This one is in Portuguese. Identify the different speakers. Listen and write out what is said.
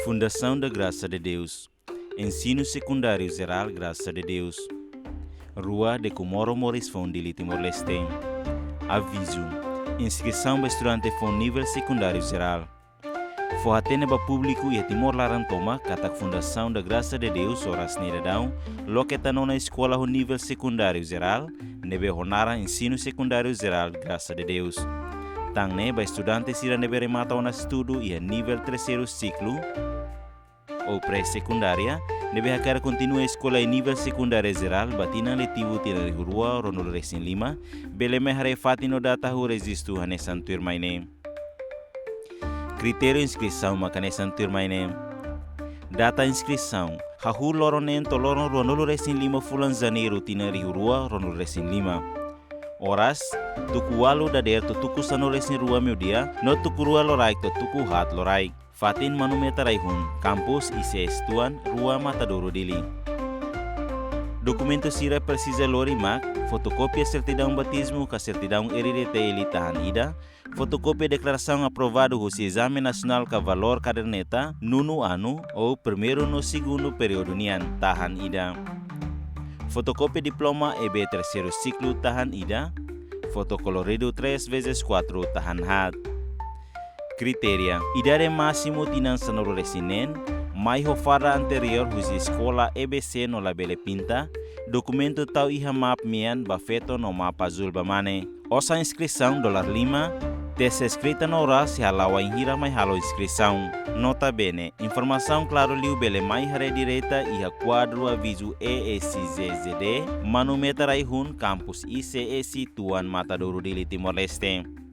Speaker 1: Fundação da Graça de Deus. Ensino Secundário Geral Graça de Deus. Rua de Comoro Moris Fondili Timor-Leste. Aviso. Inscrição para estudante for nível secundário geral. For atene ba público e Timor Larantoma, katak Fundação da Graça de Deus, horas nedadão, loketa na escola ho nível secundário geral, nebe honara ensino secundário geral Graça de Deus. Tang ne ba estudante sira nebe remata o estudo e a nível terceiro ciclo, ou pré-secundária, nebe hakar continua a escola em nível secundário geral, batina letivo tina rua ronul resin lima, bele me hare fatino data hu resistu hanesan turmaine. Critério inscrição macanesan turmaine. Data inscrição. Hahu loronen toloron ronul resin lima fulan janeiro tina rua ronul resin lima. Horas, tuku walu dader to tuku sano resin rua meu dia, no tuku rua lorai to tuku hat lorai. Fatin manumeta raihun, kampus ICS Tuan, Rua Matadouro Dili. Documento sira precisa lorimak, fotocópia certidão batismo com certidão hereditary tahan ida, fotocópia declaração aprovado o exame nacional com valor caderneta, nuno ano ou primeiro no segundo período nian tahan ida. Fotocópia diploma EB terceiro ciclo tahan ida, fotocolorido 3x4 tahan hat. Kriteria. Idade máximo tinan sanoro resinen, mai hofara anterior husi escola EBC no labele pinta, documento tau iha map mian bafeto no mapa azul bamane. Osa inscrição $5, tese escrita no hora se halawa hira mai halo inscrição. Nota bene, informação claro liu bele mai hare direita iha quadro aviso ESCZZD, manumeta raihun campus ICS Tuan Matadouro Dili Timor-Leste.